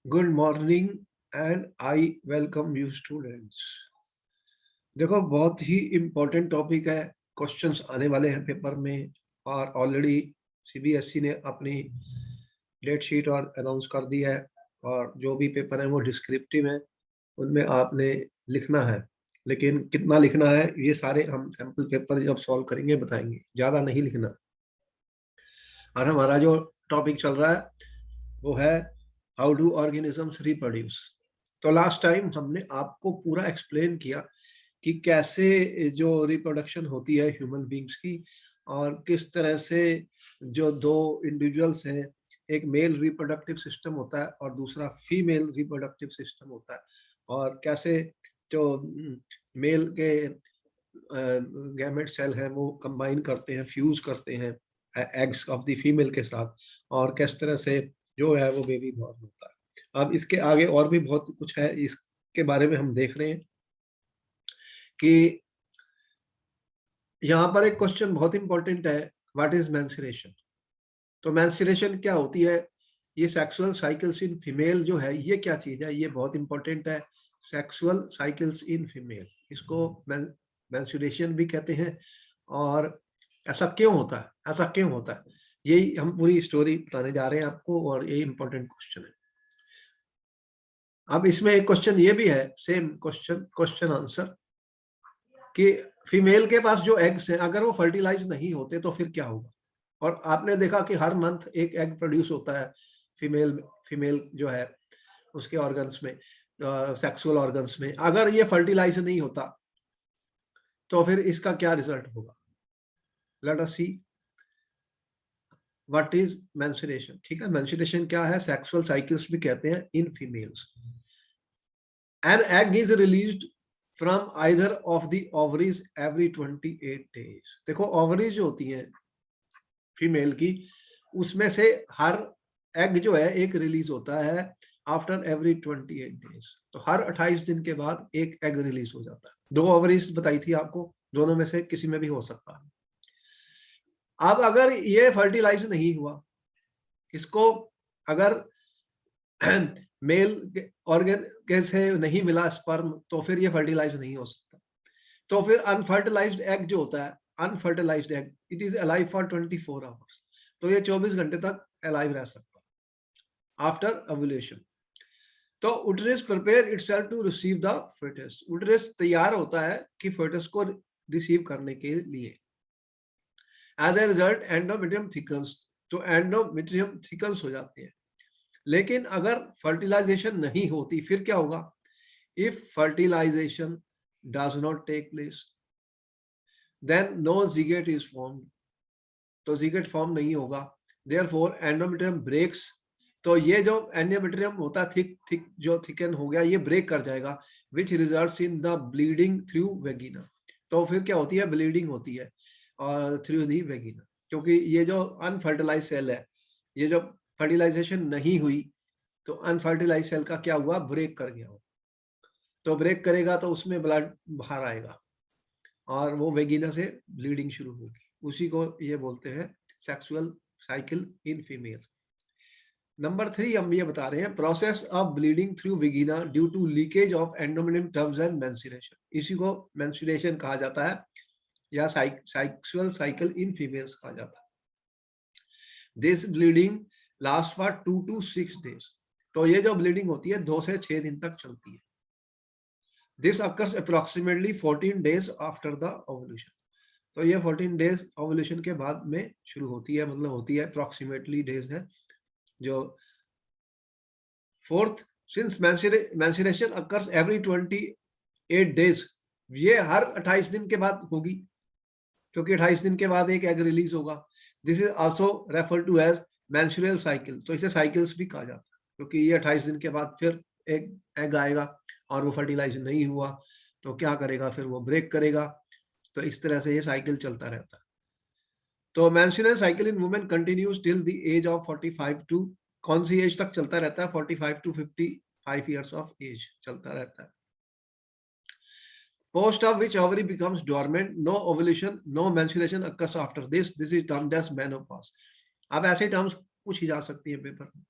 Good morning and I welcome you students. देखो, बहुत ही important topic है। क्वेश्चंस आने वाले हैं पेपर में और ऑलरेडी सीबीएसई ने अपनी डेट शीट और अनाउंस कर दी है। और जो भी पेपर है वो डिस्क्रिप्टिव है, उनमें आपने लिखना है। लेकिन कितना लिखना है ये सारे हम सैम्पल पेपर जब सॉल्व करेंगे बताएंगे, ज़्यादा नहीं लिखना। और हमारा जो टॉपिक चल रहा है वो है हाउ डू ऑर्गेनिजम्स रिप्रोड्यूस। तो लास्ट टाइम हमने आपको पूरा एक्सप्लेन किया कि कैसे जो रिप्रोडक्शन होती है ह्यूमन बींग्स की, और किस तरह से जो दो इंडिविजुअल्स हैं, एक मेल रिप्रोडक्टिव सिस्टम होता है और दूसरा फीमेल रिप्रोडक्टिव सिस्टम होता है, और कैसे जो मेल के गैमेट सेल हैं वो कंबाइन करते हैं, फ्यूज करते हैं एग्स ऑफ द फीमेल के साथ, और किस तरह से जो है वो बेबी बॉर्न होता है। अब इसके आगे और भी बहुत कुछ है, इसके बारे में हम देख रहे हैं कि यहाँ पर एक क्वेश्चन बहुत इंपॉर्टेंट है, व्हाट इज मेंस्ट्रुएशन। तो मेंस्ट्रुएशन क्या होती है, ये सेक्सुअल साइकिल्स इन फीमेल जो है ये क्या चीज है, ये बहुत इंपॉर्टेंट है। सेक्सुअल साइकिल्स इन फीमेल, इसको मेंस्ट्रुएशन भी कहते हैं। और ऐसा क्यों होता है, ऐसा क्यों होता है, यही हम पूरी स्टोरी बताने जा रहे हैं आपको, और यही इंपॉर्टेंट क्वेश्चन है। अब इसमें एक क्वेश्चन ये भी है, सेम क्वेश्चन आंसर, कि फीमेल के पास जो एग्स हैं अगर वो फर्टिलाइज नहीं होते तो फिर क्या होगा। और आपने देखा कि हर मंथ एक एग प्रोड्यूस होता है फीमेल फीमेल जो है उसके ऑर्गन्स में, सेक्सुअल ऑर्गन्स में। अगर ये फर्टिलाइज नहीं होता तो फिर इसका क्या रिजल्ट होगा। Let us see what is menstruation. ठीक है, मेंस्ट्रुएशन क्या है, सेक्सुअल साइकिल्स भी कहते हैं in females. An egg is released from either of the ovaries every 28 days. देखो, ओवरीज जो होती हैं फीमेल की, उसमें से हर एग जो है एक रिलीज होता है आफ्टर एवरी 28 डेज। तो हर 28 दिन के बाद एक एग रिलीज हो जाता है। दो ओवरीज बताई थी आपको, दोनों में से किसी में भी हो सकता है। अब अगर ये फर्टिलाइज नहीं हुआ, इसको अगर मेल ऑर्गन कैसे नहीं मिला स्पर्म, तो फिर ये फर्टिलाइज नहीं हो सकता। तो फिर अनफर्टिलाइज्ड एग जो होता है, unfertilised egg, it is alive for 24 hours. तो ये 24 घंटे तक अलाइव रह सकता है आफ्टर ओव्यूलेशन। तो uterus prepare itself to receive the foetus. Uterus तैयार होता है कि फेटस को रिसीव करने के लिए। As a result endometrium thickens, तो एंडोमेट्रियम थिकन्स हो जाते हैं। लेकिन अगर फर्टिलाइजेशन नहीं होती फिर क्या होगा। If fertilisation does not take place then no zygote is formed. तो ज़िगोट फॉर्म नहीं होगा। Therefore endometrium breaks. तो ये जो एंडोमेट्रियम होता है थिक जो थिकन हो गया, ये ब्रेक कर जाएगा, which results in the bleeding through vagina. तो फिर क्या होती है, ब्लीडिंग होती है और थ्रू दी वेगिना, क्योंकि ये जो अनफर्टिलाइज सेल है, ये जो फर्टिलाइजेशन नहीं हुई, तो अनफर्टिलाइज सेल का क्या हुआ, ब्रेक कर गया हो। तो ब्रेक करेगा तो उसमें ब्लड बाहर आएगा और वो वेगिना से ब्लीडिंग शुरू होगी। उसी को ये बोलते हैं sexual cycle in female. Number 3 हम ये बता रहे हैं, process of bleeding through vagina due to leakage of endometrium terms and menstruation. इसी को मेंस्ट्रुएशन कहा जाता है या सेक्सुअल साइकिल इन फीमेल्स कहा जाता है। This bleeding last for 2 to 6 days। तो ये जो ब्लीडिंग होती है 2 से 6 दिन तक चलती है। This occurs approximately 14 days after the ovulation. तो ये 14 days ओव्यूलेशन के बाद में शुरू होती है, मतलब होती है, अप्रोक्सीमेटली डेज है जो। Fourth, since menstruation occurs every 28 days, ये हर 28 दिन के बाद होगी, क्योंकि 28 दिन के बाद एक एग रिलीज होगा। This is also refer to as menstrual cycle. तो इसे साइकिल्स भी कहा जाता है, क्योंकि ये 28 दिन के बाद फिर एक एग आएगा और वो फर्टिलाइज नहीं हुआ तो क्या करेगा, फिर वो ब्रेक करेगा। तो इस तरह से ये साइकिल चलता रहता है। तो menstrual cycle in women continues till the age of 45 to, कौन सी एज तक चलता रहता है, 45 to 55 ईयर्स ऑफ एज चलता रहता है। Post of which ovary becomes dormant, no ovulation, no menstruation occurs after this. This is termed as menopause. अब ऐसे टर्म्स पूछी जा सकती है पेपर में।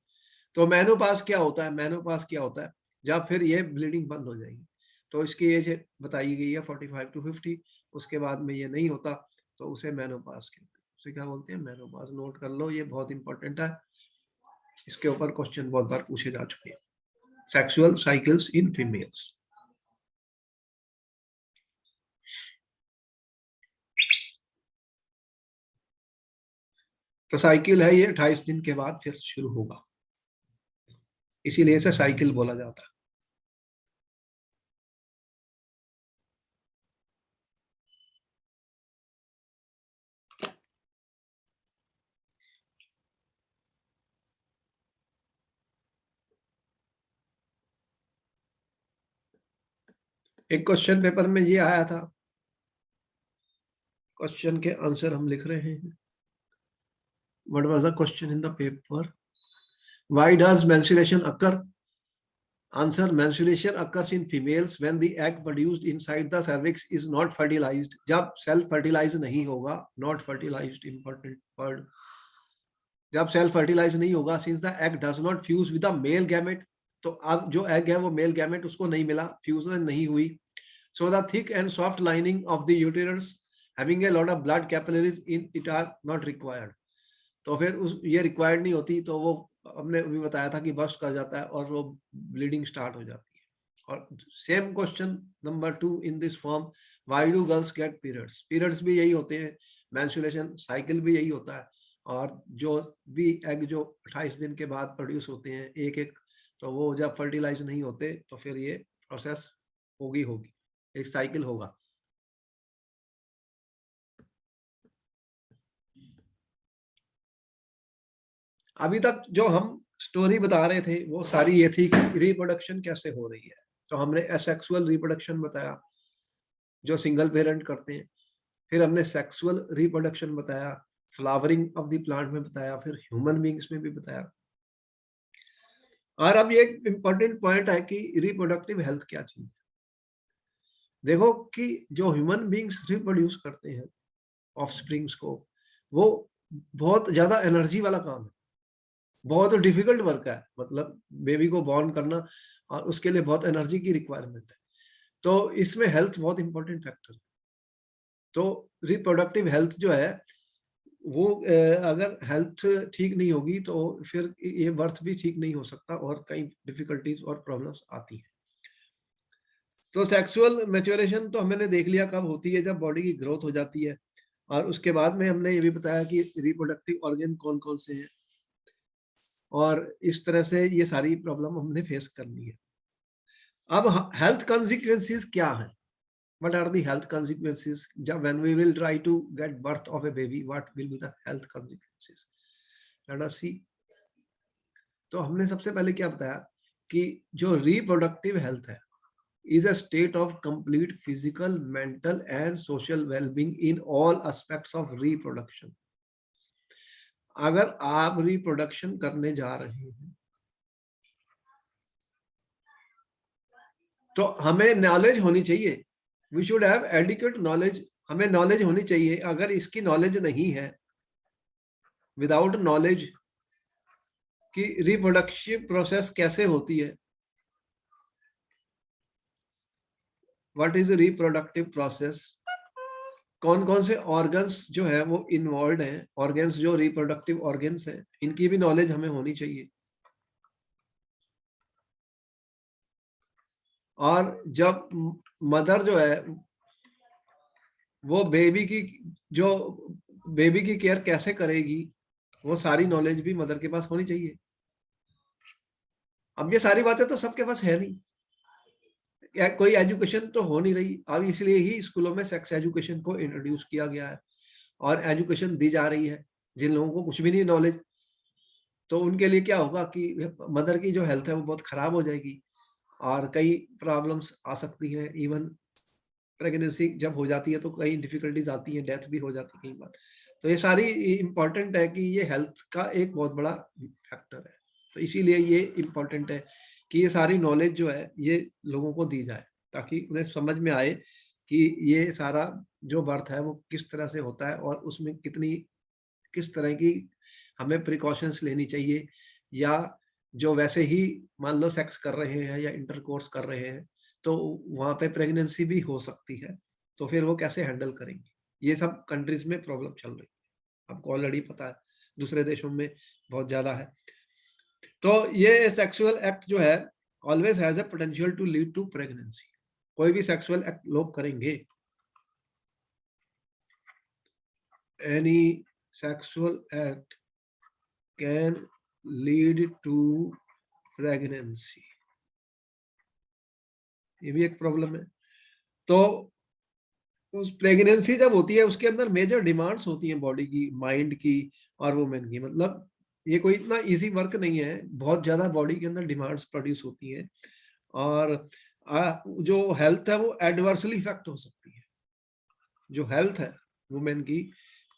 तो मेनोपाज क्या होता है? मेनोपाज क्या होता है? जब फिर ये ब्लीडिंग बंद हो जाएगी। तो इसकी एज बताई गई है 45 to 50, उसके बाद में ये नहीं होता तो उसे मेनोपाज कहते हैं। उसे क्या बोलते हैं? मेनोपाज। नोट कर लो, ये बहुत इंपॉर्टेंट है, इसके ऊपर क्वेश्चन बहुत बार पूछे जा चुके हैं। Sexual cycles in females. तो साइकिल है ये 28 दिन के बाद फिर शुरू होगा, इसीलिए इसे साइकिल बोला जाता है। एक क्वेश्चन पेपर में ये आया था, क्वेश्चन के आंसर हम लिख रहे हैं। What was the question in the paper? Why does menstruation occur? Answer: menstruation occurs in females when the egg produced inside the cervix is not fertilized. जब सेल फर्टिलाइज नहीं होगा, not fertilized, important word, जब cell fertilise नहीं होगा, since the egg does not fuse with the male gamete, तो अब जो egg है वो मेल गैमेट उसको नहीं मिला, फ्यूजन नहीं हुई. So the thick and soft lining of the uterus having a lot of blood capillaries in it are not required. तो फिर उस ये रिक्वायर्ड नहीं होती, तो वो हमने अभी बताया था कि बस्ट कर जाता है और वो ब्लीडिंग स्टार्ट हो जाती है. और same question number 2 in this form, why do girls gate periods? Periods भी यही होते हैं, मेंस्ट्रुएशन साइकिल भी यही होता है, और जो भी एग जो 28 दिन के बाद प्रोड्यूस होते हैं एक एक, तो वो जब फर्टिलाइज नहीं होते तो फिर ये प्रोसेस होगी, एक साइकिल होगा. अभी तक जो हम स्टोरी बता रहे थे वो सारी ये थी कि रिप्रोडक्शन कैसे हो रही है. तो हमने एसेक्सुअल रिप्रोडक्शन बताया जो सिंगल पेरेंट करते हैं, फिर हमने सेक्सुअल रिप्रोडक्शन बताया, फ्लावरिंग ऑफ द प्लांट में बताया, फिर ह्यूमन बींग्स में भी बताया. और अब ये एक इंपॉर्टेंट पॉइंट है कि रिप्रोडक्टिव हेल्थ क्या चीज है. देखो कि जो ह्यूमन बींग्स रिप्रोड्यूस करते हैं ऑफस्प्रिंग्स को, वो बहुत ज्यादा एनर्जी वाला काम है, बहुत डिफिकल्ट वर्क है. मतलब बेबी को बॉर्न करना, और उसके लिए बहुत एनर्जी की रिक्वायरमेंट है. तो इसमें हेल्थ बहुत इंपॉर्टेंट फैक्टर है. तो रिप्रोडक्टिव हेल्थ जो है वो अगर हेल्थ ठीक नहीं होगी तो फिर ये बर्थ भी ठीक नहीं हो सकता और कई डिफिकल्टीज और प्रॉब्लम्स आती हैं. तो सेक्सुअल मैच्योरेशन तो हमने देख लिया कब होती है, जब बॉडी की ग्रोथ हो जाती है. और उसके बाद में हमने ये भी बताया कि रिप्रोडक्टिव ऑर्गन कौन कौन से हैं, और इस तरह से ये सारी प्रॉब्लम हमने फेस करनी है. अब हेल्थ कॉन्सिक्वेंसेस क्या है? What are the health consequences when we will try to get birth of a baby? What will be the health consequences? Let us see. तो हमने सबसे पहले क्या बताया कि जो रिप्रोडक्टिव हेल्थ है is a state of complete physical, mental and social well-being in all aspects of reproduction. अगर आप रिप्रोडक्शन करने जा रहे हैं तो हमें नॉलेज होनी चाहिए. We should have adequate knowledge. हमें नॉलेज होनी चाहिए. अगर इसकी नॉलेज नहीं है, विदाउट नॉलेज कि रिप्रोडक्टिव प्रोसेस कैसे होती है, व्हाट इज रिप्रोडक्टिव प्रोसेस, कौन कौन से ऑर्गन्स जो है वो इन्वॉल्व हैं, ऑर्गन्स जो रिप्रोडक्टिव ऑर्गन्स हैं, इनकी भी नॉलेज हमें होनी चाहिए. और जब मदर जो है वो बेबी की केयर कैसे करेगी, वो सारी नॉलेज भी मदर के पास होनी चाहिए. अब ये सारी बातें तो सबके पास है नहीं, कोई एजुकेशन तो हो नहीं रही. अब इसलिए ही स्कूलों में सेक्स एजुकेशन को इंट्रोड्यूस किया गया है और एजुकेशन दी जा रही है. जिन लोगों को कुछ भी नहीं नॉलेज, तो उनके लिए क्या होगा कि मदर की जो हेल्थ है वो बहुत खराब हो जाएगी और कई प्रॉब्लम्स आ सकती हैं. इवन प्रेगनेंसी जब हो जाती है तो कई डिफिकल्टीज आती हैं, डेथ भी हो जाती है कई बार. तो ये सारी इंपॉर्टेंट है कि ये हेल्थ का एक बहुत बड़ा फैक्टर है. तो इसीलिए ये इम्पोर्टेंट है कि ये सारी नॉलेज जो है ये लोगों को दी जाए, ताकि उन्हें समझ में आए कि ये सारा जो बर्थ है वो किस तरह से होता है और उसमें किस तरह की हमें प्रिकॉशंस लेनी चाहिए, या जो वैसे ही मान लो सेक्स कर रहे हैं या इंटरकोर्स कर रहे हैं, तो वहां पे प्रेगनेंसी भी हो सकती है, तो फिर वो कैसे हैंडल करेंगे? ये सब कंट्रीज में प्रॉब्लम चल रही है, आपको ऑलरेडी पता है, दूसरे देशों में बहुत ज्यादा है। तो ये सेक्सुअल एक्ट जो है always has a potential to lead to pregnancy. कोई भी सेक्सुअल एक्ट लोग करेंगे, any sexual act can lead to pregnancy, ये भी एक प्रॉब्लम है। तो उस प्रेगनेंसी जब होती है उसके अंदर मेजर डिमांड्स होती हैं बॉडी की, माइंड की और वुमेन की। मतलब ये कोई इतना इजी वर्क नहीं है, बहुत ज्यादा बॉडी के अंदर डिमांड्स प्रोड्यूस होती हैं, और जो हेल्थ है वो एडवर्सली इफेक्ट हो सकती है। जो हेल्थ है वुमेन की,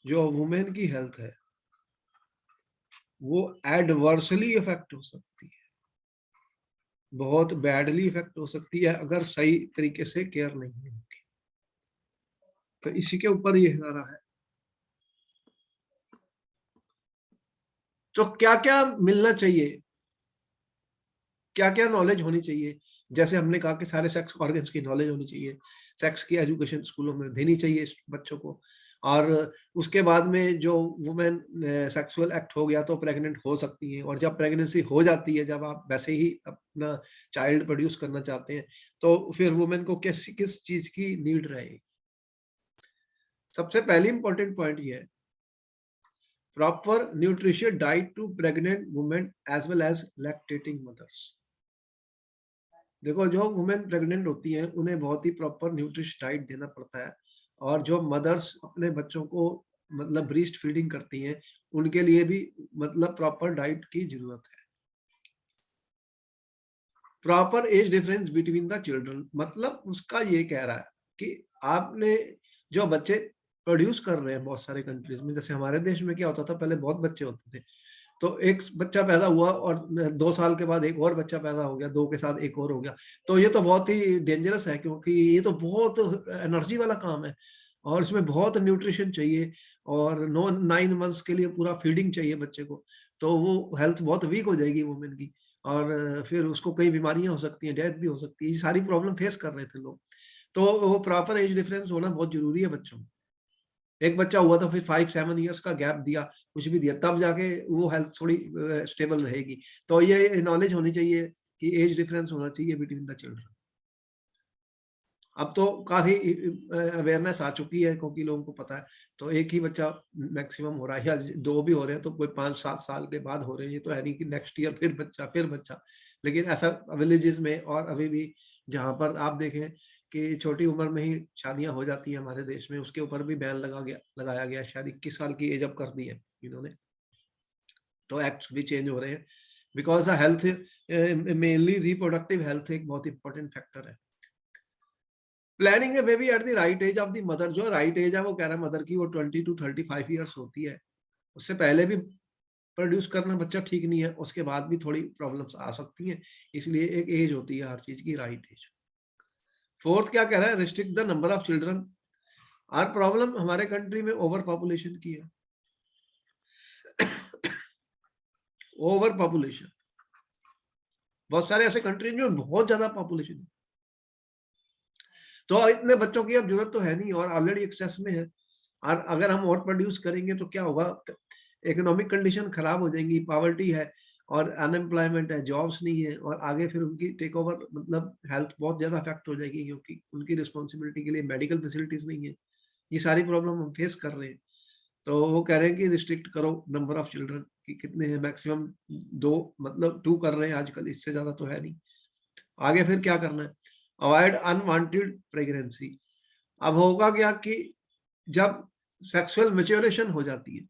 जो वुमेन की हेल्थ है वो एडवर्सली इफेक्ट हो सकती है, बहुत बैडली इफेक्ट हो सकती है अगर सही तरीके से केयर नहीं होगी। तो इसी के ऊपर ये सारा है। तो क्या क्या मिलना चाहिए, क्या क्या नॉलेज होनी चाहिए? जैसे हमने कहा कि सारे सेक्स ऑर्गन्स की नॉलेज होनी चाहिए, सेक्स की एजुकेशन स्कूलों में देनी चाहिए बच्चों को। और उसके बाद में जो वुमेन सेक्सुअल एक्ट हो गया तो प्रेग्नेंट हो सकती हैं, और जब प्रेगनेंसी हो जाती है, जब आप वैसे ही अपना चाइल्ड प्रोड्यूस करना चाहते हैं, तो फिर वुमेन को किस किस चीज की नीड रहेगी? सबसे पहली इंपॉर्टेंट पॉइंट ये है, proper nutritious diet to pregnant women as well as lactating mothers. देखो, जो वुमेन प्रेग्नेंट होती हैं उन्हें बहुत ही प्रॉपर न्यूट्रिश डाइट देना पड़ता है, और जो मदर्स अपने बच्चों को मतलब ब्रीस्ट फीडिंग करती हैं उनके लिए भी मतलब प्रॉपर डाइट की जरूरत है। Proper age difference between the children, मतलब उसका ये कह रहा है कि आपने जो बच्चे प्रोड्यूस कर रहे हैं बहुत सारे कंट्रीज में, जैसे हमारे देश में क्या होता था, पहले बहुत बच्चे होते थे, तो एक बच्चा पैदा हुआ और 2 साल के बाद एक और बच्चा पैदा हो गया, 2 के साथ एक और हो गया। तो ये तो बहुत ही डेंजरस है, क्योंकि ये तो बहुत एनर्जी वाला काम है और इसमें बहुत न्यूट्रिशन चाहिए, और 9 मंथ्स के लिए पूरा फीडिंग चाहिए बच्चे को। तो वो हेल्थ बहुत वीक हो जाएगी वुमेन की, और फिर उसको कई बीमारियां हो सकती हैं, डेथ भी हो सकती है। ये सारी प्रॉब्लम फेस कर रहे थे लोग। तो वो प्रॉपर एज डिफरेंस होना बहुत जरूरी है बच्चों में। एक बच्चा हुआ तो फिर 5-7 ईयर्स का गैप दिया, कुछ भी दिया, तब जाके वो हेल्थ थोड़ी स्टेबल रहेगी। तो ये नॉलेज होनी चाहिए कि एज डिफरेंस होना चाहिए बिटवीन द चिल्ड्रन। अब तो काफी अवेयरनेस आ चुकी है, क्योंकि लोगों को पता है। तो एक ही बच्चा मैक्सिमम हो रहा है, या 2 भी हो रहे हैं, तो कोई 5-7 साल के बाद हो रहे हैं। ये तो है नहीं कि नेक्स्ट ईयर फिर बच्चा फिर बच्चा। लेकिन ऐसा विलेजेस में और अभी भी, जहां पर आप देखें कि छोटी उम्र में ही शादियां हो जाती हैं हमारे देश में, उसके ऊपर भी बैन लगाया गया। शायद 21 साल की एज अप कर दी है इन्होंने। तो एक्ट्स भी चेंज हो रहे हैं, because health, mainly reproductive health एक बहुत इंपॉर्टेंट फैक्टर है। प्लानिंग है baby at the right age of the mother. जो राइट एज है वो कह रहा है मदर की, वो 20 to 35 ईयर्स होती है। उससे पहले भी प्रोड्यूस करना बच्चा ठीक नहीं है, उसके बाद भी थोड़ी प्रॉब्लम्स आ सकती हैं। इसलिए एक एज होती है हर चीज की, राइट एज। फोर्थ क्या कह रहा है, restrict the number of children. और प्रॉब्लम हमारे कंट्री में ओवर पॉपुलेशन की है। ओवर पॉपुलेशन, बहुत सारे ऐसे कंट्रीज में बहुत ज्यादा पॉपुलेशन है, तो इतने बच्चों की अब जरूरत तो है नहीं, और ऑलरेडी एक्सेस में है। और अगर हम और प्रोड्यूस करेंगे तो क्या होगा, इकोनॉमिक कंडीशन खराब हो जाएंगी, पॉवर्टी है और अनएम्प्लॉयमेंट है, जॉब्स नहीं है, और आगे फिर उनकी टेक ओवर मतलब हेल्थ बहुत ज्यादा अफेक्ट हो जाएगी, क्योंकि उनकी रिस्पॉन्सिबिलिटी के लिए मेडिकल फैसिलिटीज नहीं है। ये सारी प्रॉब्लम हम फेस कर रहे हैं। तो वो कह रहे हैं कि रिस्ट्रिक्ट करो नंबर ऑफ चिल्ड्रन, कि कितने हैं, मैक्सिमम 2, मतलब 2 कर रहे हैं आजकल, इससे ज्यादा तो है नहीं। आगे फिर क्या करना है, अवॉइड अनवांटेड प्रेगनेंसी। अब होगा क्या कि जब सेक्सुअल मेच्योरेशन हो जाती है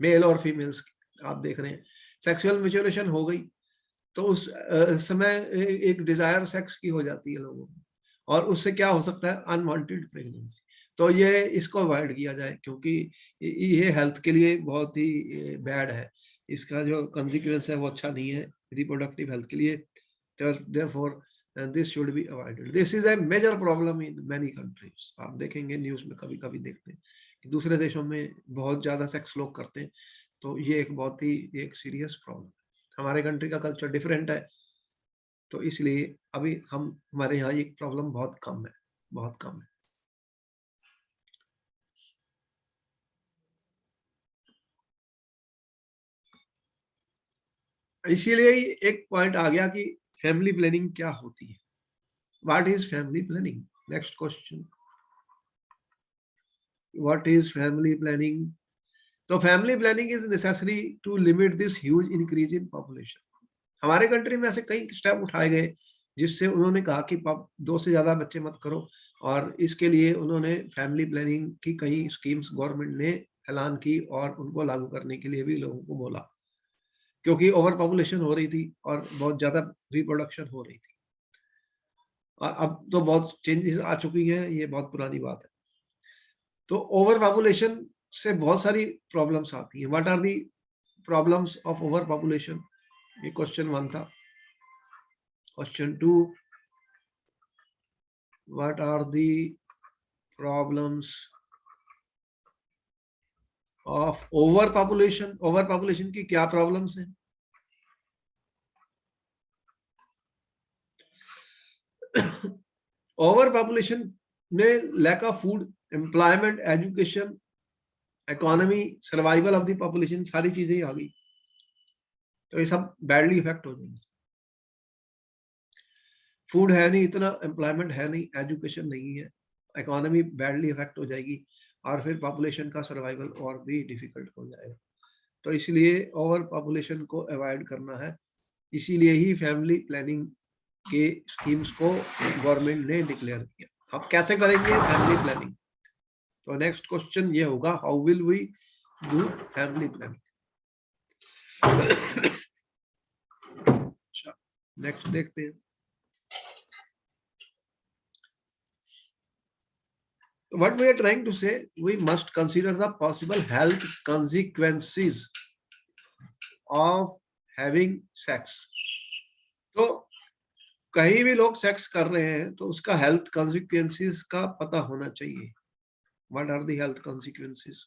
मेल और फीमेल्स की, आप देख रहे हैं सेक्सुअल मेच्योरेशन हो गई, तो उस समय एक डिजायर सेक्स की हो जाती है लोगों को, और उससे क्या हो सकता है, अनवांटेड प्रेगनेंसी। तो ये इसको अवॉइड किया जाए, क्योंकि ये हेल्थ के लिए बहुत ही बैड है। इसका जो कंसिक्वेंस है वो अच्छा नहीं है रिप्रोडक्टिव हेल्थ के लिए। Therefore this should be avoided. This is a major problem in many countries. आप देखेंगे न्यूज में कभी कभी देखते हैं कि दूसरे देशों में बहुत ज्यादा सेक्स लोग करते हैं, तो ये एक बहुत ही एक सीरियस प्रॉब्लम है। हमारे कंट्री का कल्चर डिफरेंट है, तो इसलिए अभी हमारे यहाँ ये प्रॉब्लम बहुत कम है, बहुत कम है। इसीलिए एक पॉइंट आ गया कि फैमिली प्लानिंग क्या होती है, what is family planning. Next question, what is family planning. तो family planning is necessary to limit this huge increase in population. हमारे कंट्री में ऐसे कई स्टेप उठाए गए जिससे उन्होंने कहा कि 2 से ज्यादा बच्चे मत करो, और इसके लिए उन्होंने फैमिली प्लानिंग की कई स्कीम्स गवर्नमेंट ने ऐलान की और उनको लागू करने के लिए भी लोगों को बोला, क्योंकि ओवर पॉपुलेशन हो रही थी और बहुत ज्यादा रिप्रोडक्शन हो रही थी। अब तो बहुत चेंजेस आ चुकी हैं, ये बहुत पुरानी बात है। तो ओवर पॉपुलेशन से बहुत सारी प्रॉब्लम्स आती हैं। What are the problems of over population, ये क्वेश्चन 1 था। Question 2, what are the problems of over population, over population की क्या प्रॉब्लम्स हैं। ओवर पॉपुलेशन में lack of food, employment, education, economy, survival of the population, सारी चीजें आ गई, तो ये सब बैडली इफेक्ट हो जाएंगे। फूड है नहीं इतना, एम्प्लॉयमेंट है नहीं, एजुकेशन नहीं है, इकोनॉमी बैडली इफेक्ट हो जाएगी, और फिर पॉपुलेशन का सर्वाइवल और भी डिफिकल्ट हो जाएगा। तो इसलिए ओवर पॉपुलेशन को अवॉइड करना है, इसीलिए ही फैमिली प्लानिंग के स्कीम्स को गवर्नमेंट ने डिक्लेयर किया। अब कैसे करेंगे फैमिली प्लानिंग, तो नेक्स्ट क्वेश्चन ये होगा, how will we do family planning. अच्छा, नेक्स्ट देखते हैं। What we are trying to say, we must consider the possible health consequences of having sex. तो कहीं भी लोग सेक्स कर रहे हैं तो उसका हेल्थ कॉन्सिक्वेंसेस का पता होना चाहिए। What are the health consequences?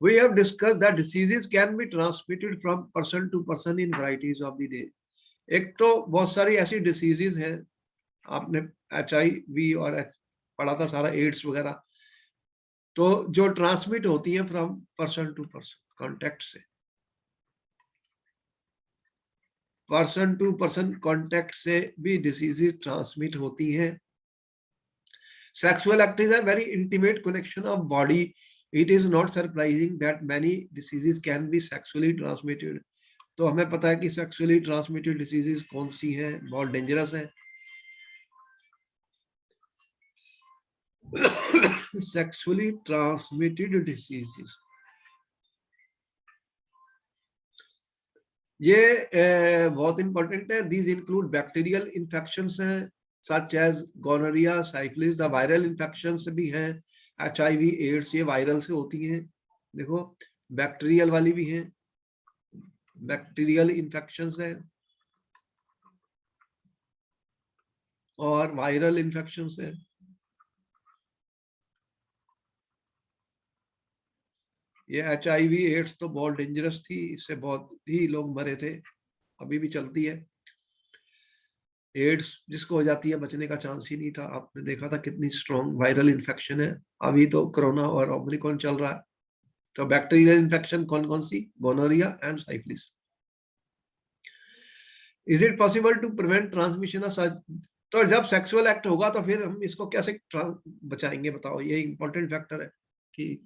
We have discussed that diseases can be transmitted from person to person in varieties of the day. एक तो बहुत सारी ऐसी डिसीजेज हैं, आपने HIV और पढ़ा था सारा, एड्स वगैरह, तो जो ट्रांसमिट होती है from person to person, contact से, पर्सन टू पर्सन कॉन्टेक्ट से भी डिसीजेज ट्रांसमिट होती हैं। Sexual act is a very intimate connection of body, it is not surprising that many diseases can be sexually transmitted. तो हमें पता है कि सेक्सुअली ट्रांसमिटेड डिसीजेज कौन सी हैं, बहुत डेंजरस है। सेक्सुअली ट्रांसमिटेड डिसीजेस, ये बहुत इंपॉर्टेंट है। दीज इंक्लूड बैक्टीरियल इन्फेक्शंस हैं such as gonorrhoea, syphilis, the viral infections भी हैं, HIV, एड्स, ये वायरल से होती हैं। देखो बैक्टीरियल वाली भी हैं, बैक्टीरियल इन्फेक्शंस हैं और वायरल इन्फेक्शंस हैं। ये HIV, एड्स तो बहुत डेंजरस थी, इससे बहुत ही लोग मरे थे, अभी भी चलती है। एड्स जिसको हो जाती है बचने का चांस ही नहीं था, आपने देखा था कितनी स्ट्रॉन्ग वायरल इन्फेक्शन है। अभी तो कोरोना और ओमिक्रॉन चल रहा है। तो बैक्टीरियल इन्फेक्शन कौन कौन सी, gonorrhoea and syphilis. Is it possible to prevent transmission of such, तो जब सेक्सुअल एक्ट होगा तो फिर हम इसको कैसे बचाएंगे बताओ, ये इंपॉर्टेंट फैक्टर है कि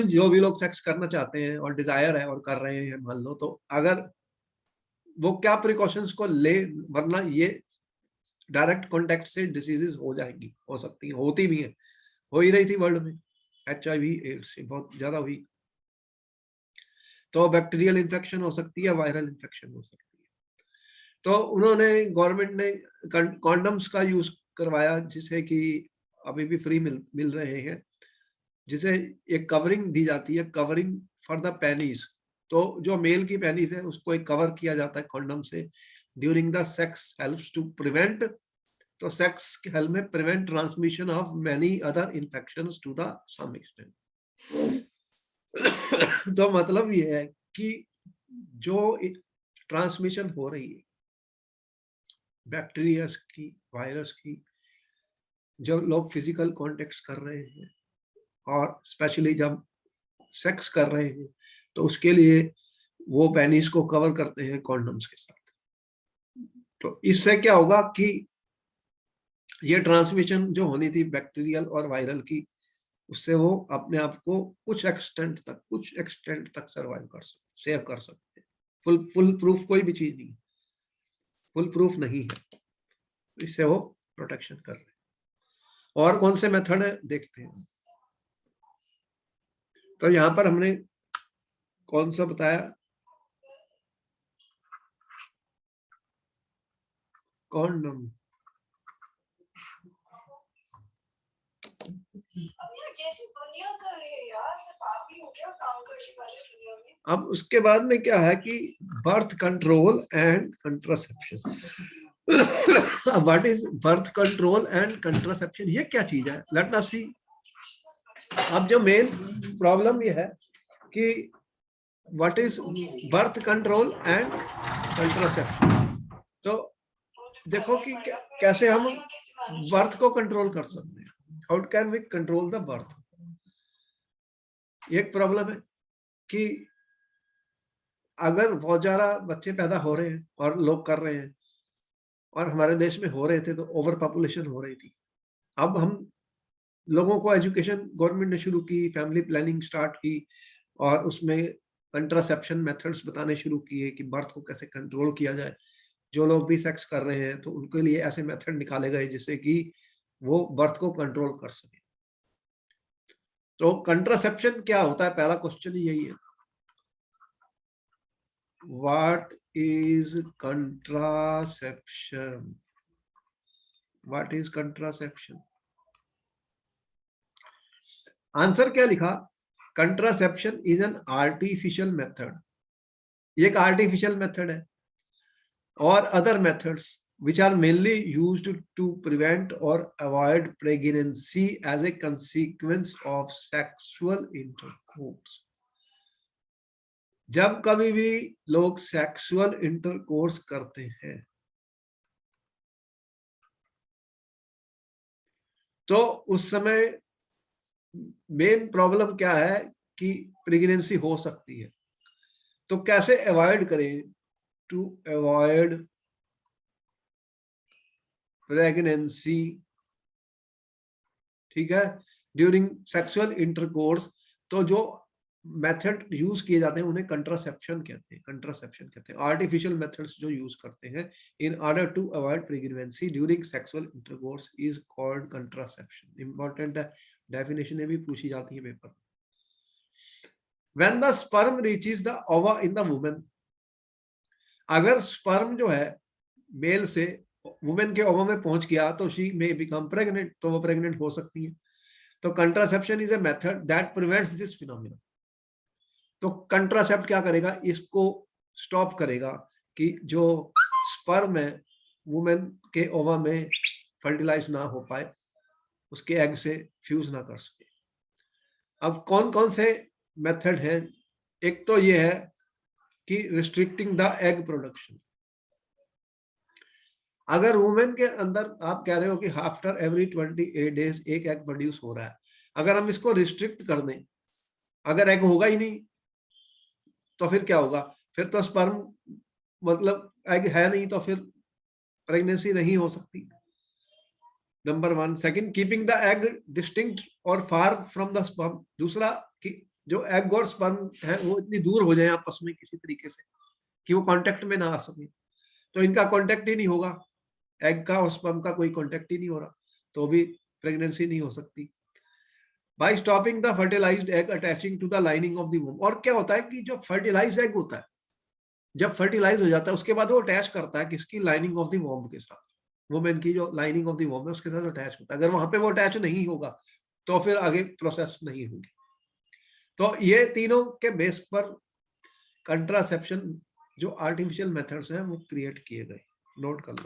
जो भी लोग सेक्स करना चाहते हैं और डिजायर है और कर रहे हैं मान लो, तो अगर वो क्या प्रिकॉशंस को ले, वरना ये डायरेक्ट कांटेक्ट से डिसीजेस हो जाएंगी, हो सकती है, होती भी है, हो ही रही थी वर्ल्ड में। HIV, एड्स बहुत ज्यादा हुई, तो बैक्टीरियल इन्फेक्शन हो सकती है, वायरल इन्फेक्शन हो सकती है। तो उन्होंने, गवर्नमेंट ने कॉन्डम्स का यूज करवाया, जिसे कि अभी भी फ्री मिल रहे हैं, जिसे एक कवरिंग दी जाती है, कवरिंग फॉर द पेनिस। तो जो मेल की पेनिस है उसको एक कवर किया जाता है कॉन्डम से during the sex, helps to prevent, तो सेक्स के हेल्प में prevent transmission of many other infections to the some extent. तो मतलब ये है कि जो ट्रांसमिशन हो रही है बैक्टीरिया की, वायरस की, जब लोग फिजिकल कॉन्टेक्ट कर रहे हैं और स्पेशली जब सेक्स कर रहे हैं, तो उसके लिए वो पेनिस को कवर करते हैं कॉन्डम्स के साथ। तो इससे क्या होगा कि ये ट्रांसमिशन जो होनी थी बैक्टीरियल और वायरल की, उससे वो अपने आप को कुछ एक्सटेंट तक सर्वाइव कर सकते, सेव कर सकते हैं। फुल प्रूफ कोई भी चीज नहीं, फुल प्रूफ नहीं है, इससे वो प्रोटेक्शन कर रहे हैं। और कौन से मेथड है देखते हैं। तो यहाँ पर हमने कौन सा बताया, कॉन्डम। जैसे दुनिया कर रही है यार, सिर्फ आप ही हो क्या काम करने वाले दुनिया में। अब उसके बाद में क्या है कि birth control and contraception. What is birth control and contraception, ये क्या चीज है, लेट अस सी। अब जो मेन प्रॉब्लम ये है कि what is birth control and contraception. तो देखो कि कैसे हम बर्थ को कंट्रोल कर सकते हैं, how can we control the birth. एक प्रॉब्लम है कि अगर बहुत ज्यादा बच्चे पैदा हो रहे हैं और लोग कर रहे हैं, और हमारे देश में हो रहे थे तो ओवर पॉपुलेशन हो रही थी। अब हम लोगों को एजुकेशन गवर्नमेंट ने शुरू की, फैमिली प्लानिंग स्टार्ट की, और उसमें कंट्रासेप्शन मेथड्स बताने शुरू किए कि बर्थ को कैसे कंट्रोल किया जाए। जो लोग भी सेक्स कर रहे हैं तो उनके लिए ऐसे मेथड निकाले गए जिससे कि वो बर्थ को कंट्रोल कर सके। तो कंट्रासेप्शन क्या होता है, पहला क्वेश्चन यही है, what is contraception, what is contraception. Answer क्या लिखा, contraception is an artificial method, ये एक आर्टिफिशियल मेथड है, और other methods which are mainly used to prevent or avoid pregnancy as a consequence of sexual intercourse। जब कभी भी लोग सेक्सुअल इंटरकोर्स करते हैं तो उस समय मेन प्रॉब्लम क्या है कि प्रेगनेंसी हो सकती है। तो कैसे अवॉइड करें, टू अवॉइड प्रेगनेंसी, ठीक है, ड्यूरिंग सेक्सुअल इंटरकोर्स। तो जो मेथड यूज किए जाते हैं उन्हें कंट्रासेप्शन कहते हैं, कंट्रासेप्शन कहते हैं, आर्टिफिशियल मेथड्स जो यूज करते हैं in order to avoid pregnancy during sexual intercourse is called contraception. Important है, डेफिनेशन भी पूछी जाती है पेपर में। When the sperm reaches the ova in the women, अगर स्पर्म जो है मेल से वुमेन के ओवा में पहुंच गया तो शी मे बिकम प्रेग्नेंट, तो वो प्रेग्नेंट हो सकती है। तो contraception is a method that prevents this phenomena. तो कंट्रासेप्ट क्या करेगा, इसको स्टॉप करेगा कि जो स्पर्म है वुमेन के ओवा में फर्टिलाइज ना हो पाए, उसके एग से फ्यूज ना कर सके। अब कौन कौन से मेथड हैं, एक तो ये है कि रिस्ट्रिक्टिंग द एग प्रोडक्शन। अगर वुमेन के अंदर आप कह रहे हो कि आफ्टर एवरी 28 डेज एक एग प्रोड्यूस हो रहा है, अगर हम इसको रिस्ट्रिक्ट कर दें, अगर एग होगा ही नहीं तो फिर क्या होगा, फिर तो स्पर्म मतलब एग है नहीं, तो फिर प्रेगनेंसी नहीं हो सकती, number one. Second, keeping the egg distinct और फार फ्रॉम द स्पर्म। दूसरा कि जो एग और स्पर्म है वो इतनी दूर हो जाए आपस में किसी तरीके से कि वो कांटेक्ट में ना आ सके, तो इनका कांटेक्ट ही नहीं होगा, एग का और स्पर्म का कोई कांटेक्ट ही नहीं हो रहा, तो भी प्रेगनेंसी नहीं हो सकती। By stopping the fertilized egg attaching to the lining of the womb. और क्या होता है कि जो फर्टिलाइज्ड एग होता है जब फर्टिलाइज हो जाता है उसके बाद वो अटैच करता है किसकी, लाइनिंग ऑफ द वॉम्ब के साथ, वुमेन की जो लाइनिंग ऑफ द वॉम्ब है उसके साथ अटैच होता है। अगर वहां पे वो अटैच नहीं होगा तो फिर आगे प्रोसेस नहीं होगी। तो ये तीनों के बेस पर कंट्रासेप्शन जो आर्टिफिशियल मेथड्स हैं वो क्रिएट किए गए। नोट कर लो,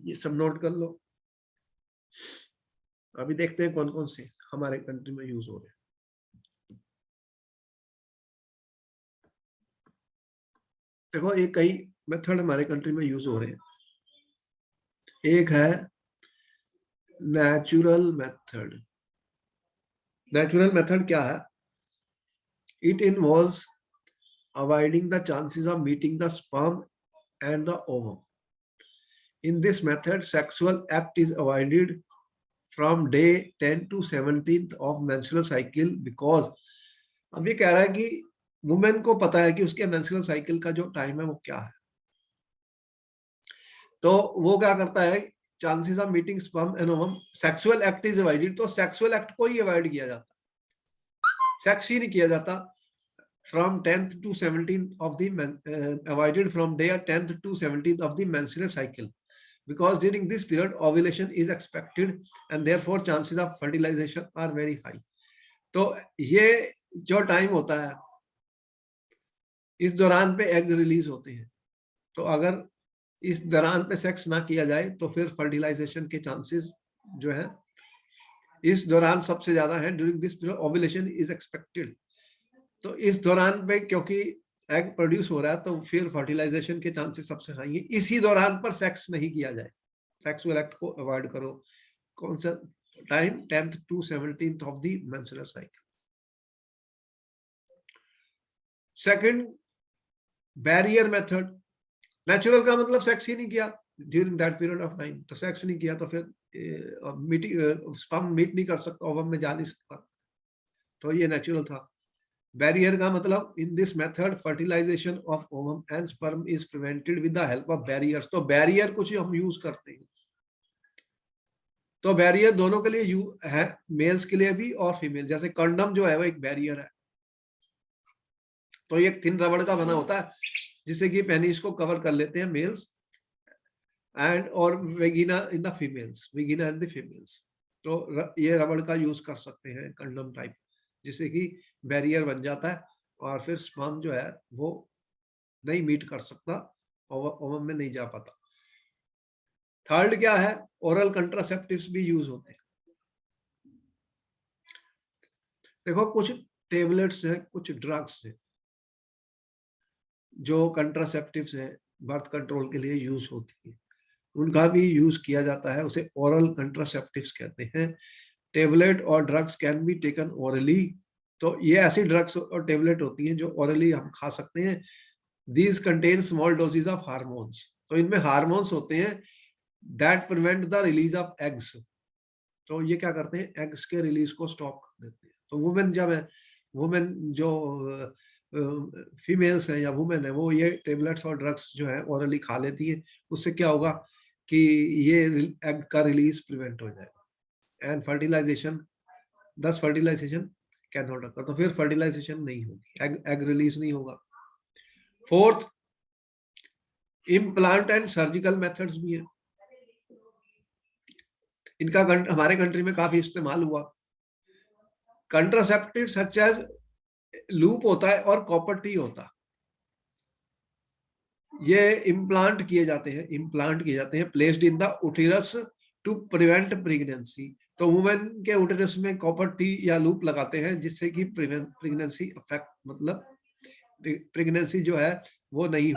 ये सब नोट कर लो। अभी देखते हैं कौन कौन से हमारे कंट्री में यूज हो रहे हैं। देखो ये कई मेथड हमारे कंट्री में यूज हो रहे हैं। एक है नेचुरल मेथड। नेचुरल मेथड क्या है? It involves avoiding the chances of meeting the sperm and the ovum. In this method sexual act is avoided from day 10 to 17th of menstrual cycle because, अब ये कह रहा है कि women को पता है कि उसके मेंस्ट्रुअल साइकिल का जो टाइम है वो क्या है, तो वो क्या करता है, chances of meeting sperm and ovum, sexual act is avoided, तो सेक्सुअल एक्ट को ही अवॉइड किया जाता, सेक्स ही नहीं किया जाता। from 10th to 17th of the avoided from day 10th to 17th of the menstrual cycle because during this period ovulation is expected and therefore chances of fertilization are very high। तो ये जो time होता है इस दौरान पे egg release होते हैं, तो अगर इस दौरान पे सेक्स ना किया जाए तो फिर फर्टिलाइजेशन के चांसेस जो है इस दौरान सबसे ज्यादा है। During this period ovulation is expected, तो इस दौरान पे क्योंकि एग प्रोड्यूस हो रहा है तो फिर फर्टिलाइजेशन के चांसेस सबसे हाई है। इसी दौरान पर सेक्स नहीं किया जाए, सेक्सुअल एक्ट को अवॉइड करो। कौन सा time? 10th to 17th of the menstrual cycle. Second, barrier method. Natural का मतलब सेक्स ही नहीं किया during that period of time, तो सेक्स नहीं किया तो फिर मीटिंग स्पर्म मीट नहीं कर सकता, ओवम में जा नहीं सकता, तो ये नेचुरल था। बैरियर का मतलब in this method fertilization of ovum and sperm is prevented with the help of barriers. तो बैरियर कुछ हम यूज करते हैं, तो बैरियर दोनों के लिए है, मेल्स के लिए भी और फीमेल। जैसे कंडम जो है वो एक बैरियर है, तो ये थिन रबड़ का बना होता है जिससे कि पेनिस को कवर कर लेते हैं मेल्स एंड और vagina in the females, vagina and the females. तो ये रबड़ का यूज कर सकते हैं कंडम टाइप, जिससे कि बैरियर बन जाता है और फिर स्पर्म जो है वो नहीं मीट कर सकता, ओवम में नहीं जा पाता। थर्ड क्या है? ओरल कंट्रासेप्टिव्स भी यूज होते हैं। देखो कुछ टेबलेट्स हैं, कुछ ड्रग्स हैं जो कंट्रासेप्टिव्स है, बर्थ कंट्रोल के लिए यूज होती है, उनका भी यूज किया जाता है, उसे ओरल कंट्रासेप्टिव्स कहते हैं। टेबलेट और drugs can be taken orally, तो ये ऐसी ड्रग्स और टेबलेट होती हैं जो ओरली हम खा सकते हैं। These contain small doses of hormones, तो इनमें हार्मोन्स होते हैं that prevent the release of eggs, तो ये क्या करते हैं, एग्स के रिलीज को स्टॉप कर देते हैं। तो वुमेन जब है, वुमेन जो फीमेल्स हैं या वुमेन है, वो ये टेबलेट्स और ड्रग्स जो है ओरली खा लेती है, उससे क्या होगा कि ये एग का रिलीज प्रिवेंट हो जाएगा एंड फर्टिलाइजेशन, दस फर्टिलाइजेशन कैन नॉट अकर, तो फिर फर्टिलाइजेशन नहीं होगी, एग रिलीज नहीं होगा। Fourth, implant and surgical methods भी है, इनका हमारे कंट्री में काफी इस्तेमाल हुआ। कंट्रासेप्टिव सच एज लूप होता है और कॉपर टी होता है, ये इम्प्लांट किए जाते हैं, इम्प्लांट किए जाते हैं placed in the uterus to prevent pregnancy. तो वुमेन के उटेरस में कॉपर टी या लूप लगाते हैं जिससे कि प्रेगनेंसी अफेक्ट, मतलब प्रेगनेंसी जो है वो नहीं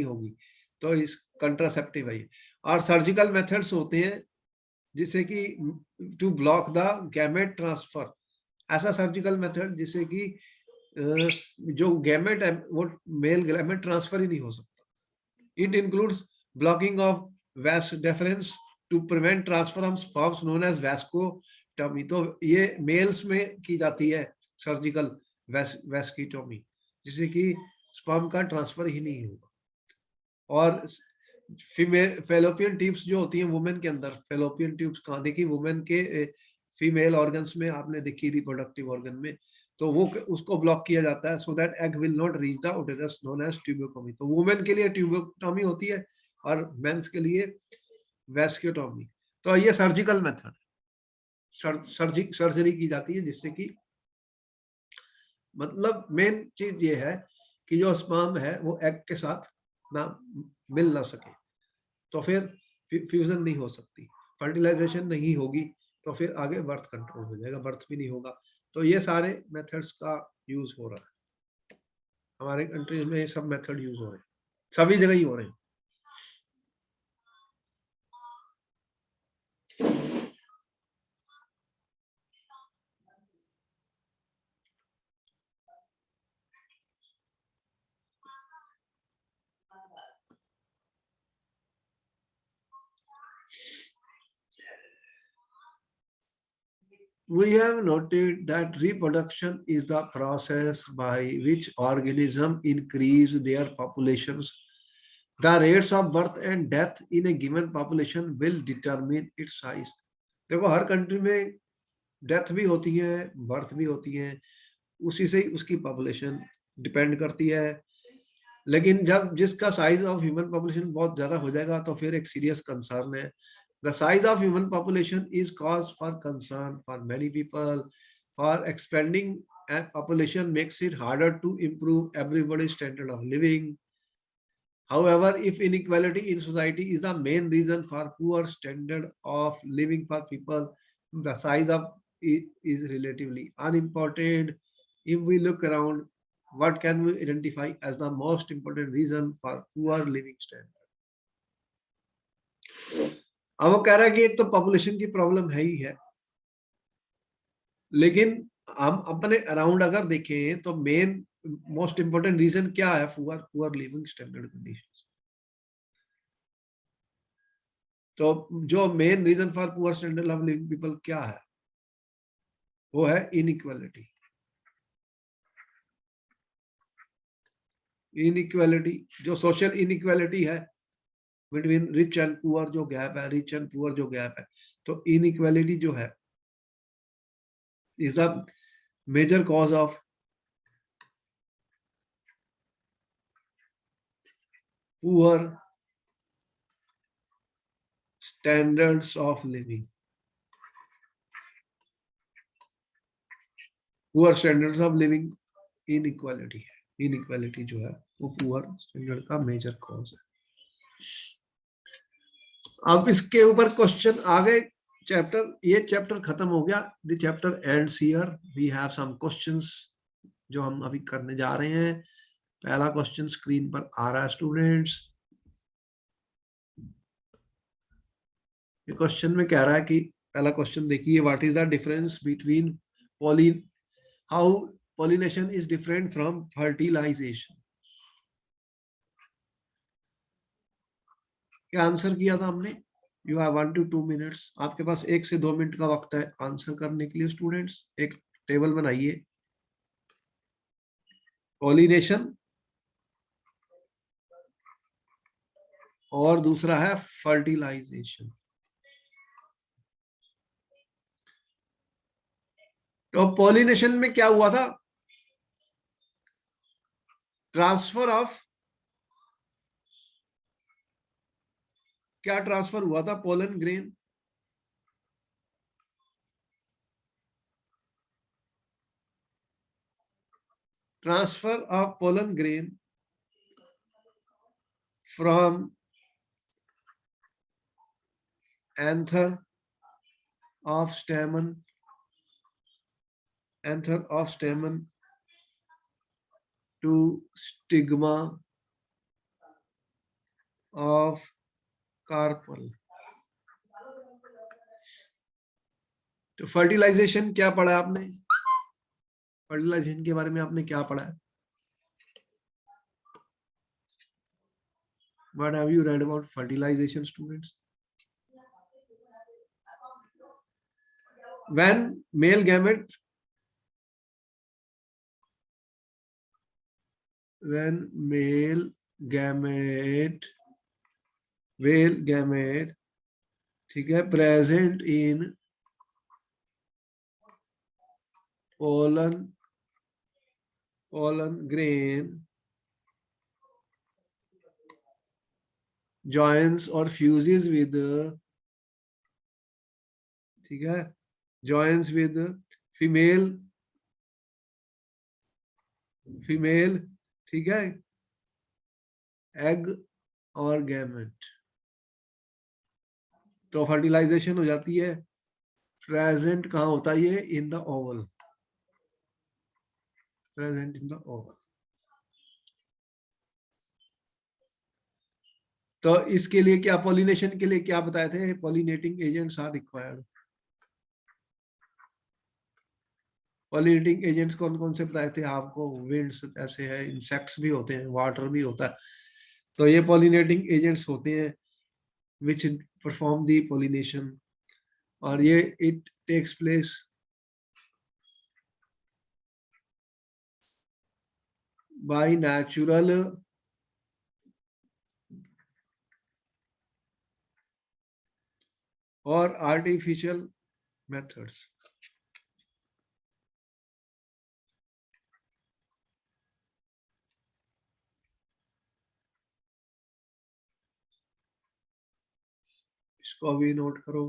होगी, तो इस कंट्रासेप्टिव है। और सर्जिकल मेथड्स होते हैं जिससे कि to block the gamete transfer, ऐसा सर्जिकल मेथड जिससे कि जो गैमेट है वो मेल गैमेट ट्रांसफर ही नहीं हो सकता। It includes blocking of vas deferens to prevent transfer of sperms known as vasectomy, तो ये मेल्स में की जाती है सर्जिकल वैस्कीटोमी, जिससे कि स्पर्म का ट्रांसफर ही नहीं होगा। और फीमेल फेलोपियन ट्यूब्स जो होती हैं वुमेन के अंदर, फेलोपियन ट्यूब्स कहाँ देखी? वुमेन के फीमेल ऑर्गन्स में आपने देखी, रिप्रोडक्टिव ऑर्गन में, तो वो उसको ब्लॉक किया जाता है so that egg will not reach the uterus known as tubectomy. तो वुमेन के लिए ट्यूबोटॉमी होती है और मेंस के लिए वैस्क्यूटॉमी। तो ये सर्जिकल मेथड, सर्जरी की जाती है जिससे कि, मतलब मेन चीज ये है कि जो स्पर्म है वो एग के साथ ना मिल ना सके, तो फिर फ्यूजन नहीं हो सकती, फर्टिलाइजेशन नहीं होगी, तो फिर आगे बर्थ कंट्रोल हो जाएगा, बर्थ भी नहीं होगा। तो ये सारे मेथड्स का यूज हो रहा है। हमारे कंट्री में ये सब मेथड यूज हो रहे हैं, सभी जगह ही हो रहे हैं। We have noted that reproduction is the process by which organisms increase their populations. The rates of birth and death in a given population will determine its size. देखो हर कंट्री में डेथ भी होती है, बर्थ भी होती है, उसी से ही उसकी पॉपुलेशन डिपेंड करती है। लेकिन जब जिसका साइज ऑफ ह्यूमन पॉपुलेशन बहुत ज्यादा हो जाएगा तो फिर एक सीरियस कंसर्न है। The size of human population is cause for concern for many people. For expanding a population makes it harder to improve everybody's standard of living. However, if inequality in society is the main reason for poor standard of living for people, the size of it is relatively unimportant. If we look around, what can we identify as the most important reason for poor living standard? अब वो कह रहा है कि एक तो population की problem है ही है, लेकिन हम अपने अराउंड अगर देखें तो मेन मोस्ट इंपोर्टेंट रीजन क्या है for poor living standard conditions. तो जो main reason for poor standard of living people क्या है, वो है इनइक्वालिटी। इनइक्वालिटी जो सोशल इनइक्वालिटी है बिटवीन रिच एंड पुअर, जो गैप है, रिच एंड पुअर जो गैप है, तो इनइक्वालिटी जो है is the major cause of poor standards of living. Poor standards of living inequality है, इनइक्वालिटी जो है वो पुअर स्टैंडर्ड का मेजर कॉज है। अब इसके ऊपर क्वेश्चन आ गए। चैप्टर, ये चैप्टर खत्म हो गया, the chapter ends here. We have some questions जो हम अभी करने जा रहे हैं। पहला क्वेश्चन स्क्रीन पर आ रहा है स्टूडेंट्स। ये क्वेश्चन में कह रहा है कि पहला क्वेश्चन देखिए, what is the difference between pollen, how pollination is different from fertilization। क्या आंसर किया था हमने? यू हैव 1 to 2 minutes, आपके पास 1 से 2 मिनट का वक्त है आंसर करने के लिए। स्टूडेंट्स एक टेबल बनाइए, पॉलिनेशन और दूसरा है फर्टिलाइजेशन। तो पॉलिनेशन में क्या हुआ था? ट्रांसफर ऑफ, क्या ट्रांसफर हुआ था? Pollen grain. Transfer of pollen grain from anther of stamen, anther of stamen to stigma of carpel। तो फर्टिलाइजेशन क्या पढ़ा आपने? फर्टिलाइजेशन के बारे में आपने क्या पढ़ा है? What have you read about fertilization, students? When male gamete, when male gamete ठीक है, present in pollen grain joins or fuses with, ठीक है, joins with female, ठीक है, एग और गैमेट, तो फर्टिलाइजेशन हो जाती है। प्रेजेंट कहाँ होता है ये? In the Oval, present in the Oval. तो इसके लिए क्या, पॉलिनेशन के लिए क्या बताए थे, pollinating agents are required. Pollinating agents कौन कौन से बताए थे आपको, विंड्स ऐसे है, इंसेक्ट्स भी होते हैं, वाटर भी होता है। तो ये पॉलिनेटिंग एजेंट्स होते हैं विच परफॉर्म दी पॉलिनेशन, और ये it takes place by natural और आर्टिफिशियल मेथड्स। इसको भी नोट करो।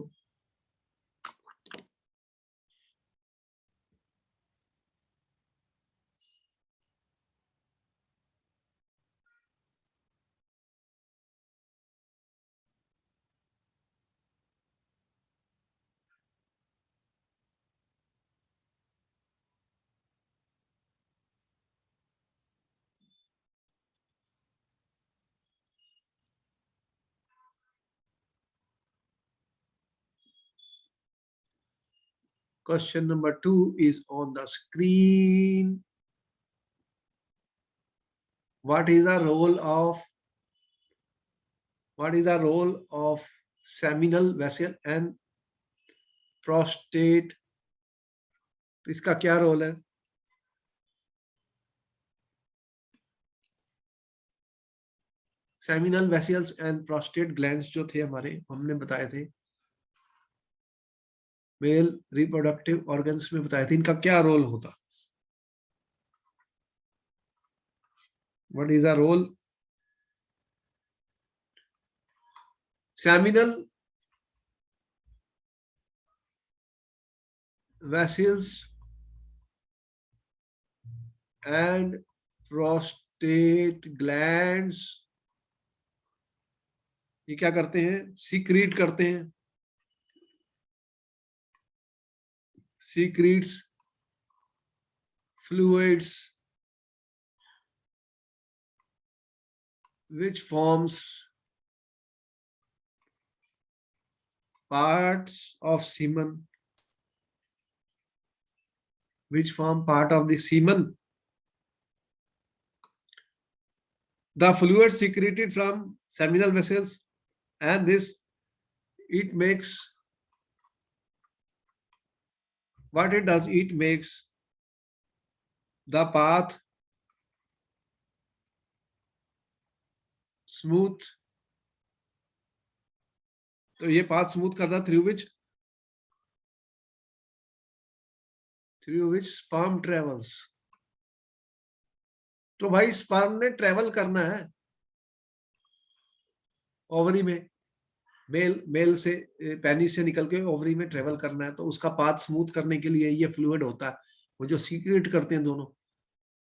Question number 2 is on the screen. What is the role of seminal vessel and prostate? तो इसका क्या रोल है? Seminal vessels and prostate glands जो थे हमारे, हमने बताए थे मेल रिप्रोडक्टिव ऑर्गन्स में बताए थे, इनका क्या रोल होता? What is the role? Seminal vessels and prostate glands ये क्या करते हैं? सीक्रेट करते हैं, secretes fluids which forms parts of semen, which form part of the semen. The fluid secreted from seminal vessels, and this it makes what it does, it makes the path smooth. तो ये path smooth करता through which sperm travels. तो भाई sperm ने travel करना है ovary में, mail से पेनिस से निकल के ओवरी में ट्रेवल करना है, तो उसका पाथ स्मूथ करने के लिए ये फ्लूइड होता है, वो जो सीक्रेट करते हैं दोनों,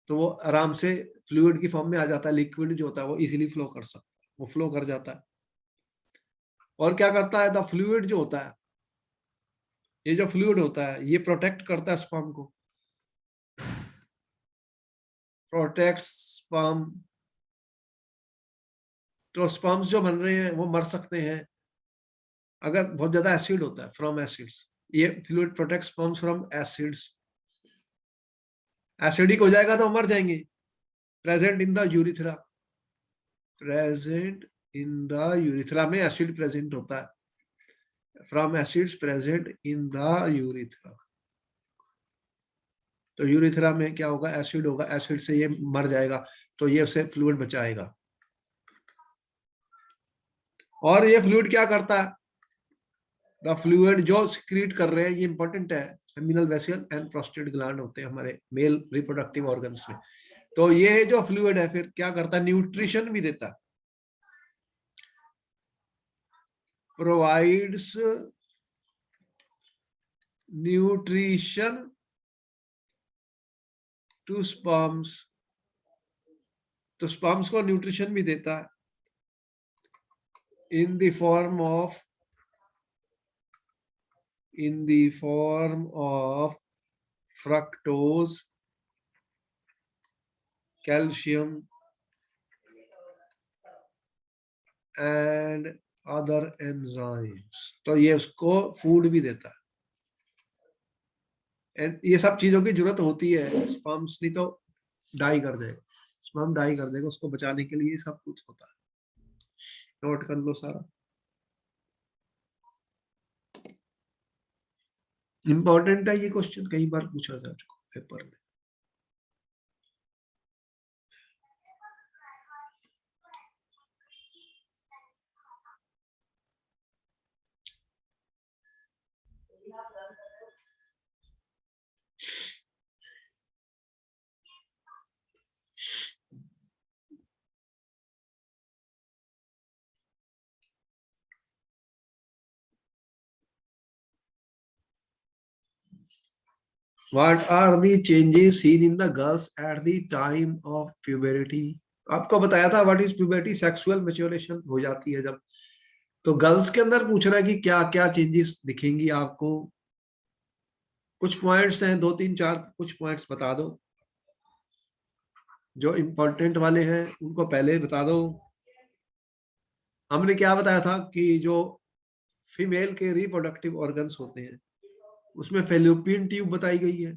तो वो आराम से फ्लूइड की फॉर्म में आ जाता है, लिक्विड जो होता है वो इजीली फ्लो कर सकता है, वो फ्लो कर जाता है। और क्या करता है, द फ्लूइड जो होता है, ये जो फ्लूइड होता है ये प्रोटेक्ट करता है स्पर्म को, प्रोटेक्ट स्पर्म। तो स्पर्म्स जो बन रहे हैं वो मर सकते हैं अगर बहुत ज्यादा एसिड होता है, फ्रॉम एसिड्स। ये fluid protect sperms from acids. Acidic हो जाएगा तो मर जाएंगे। Present in the urethra, present in the urethra में एसिड प्रेजेंट होता है, from acids present in the urethra. तो यूरिथ्रा में क्या होगा, एसिड होगा, एसिड से ये मर जाएगा, तो ये उसे फ्लूइड बचाएगा। और ये फ्लूइड क्या करता है, द फ्लूइड जो सिक्रीट कर रहे हैं, ये इंपॉर्टेंट है, seminal vessel and prostate gland होते हैं हमारे मेल रिप्रोडक्टिव ऑर्गन्स में। तो ये जो फ्लूइड है फिर क्या करता है, न्यूट्रिशन भी देता है, प्रोवाइड्स न्यूट्रिशन टू स्पर्म्स। तो स्पर्म्स को न्यूट्रिशन भी देता है in the form of fructose, calcium, and other enzymes. तो ये उसको फूड भी देता है। ये सब चीजों की जरूरत होती है, स्पर्म्स नहीं तो डाई कर देगा, स्पर्म डाई कर देगा, उसको बचाने के लिए सब कुछ होता है। नोट कर लो सारा, इंपॉर्टेंट है ये क्वेश्चन, कई बार पूछा जा चुका पेपर में। What are the changes seen in the girls at the time of puberty? आपको बताया था what is puberty, sexual maturation हो जाती है जब। तो गर्ल्स के अंदर पूछ रहा है कि क्या क्या चेंजेस दिखेंगी आपको। कुछ पॉइंट्स हैं, 2 3 4 कुछ पॉइंट्स बता दो, जो इम्पोर्टेंट वाले हैं उनको पहले बता दो। हमने क्या बताया था कि जो फीमेल के रिप्रोडक्टिव ऑर्गन्स होते हैं उसमें फेलोपियन ट्यूब बताई गई है।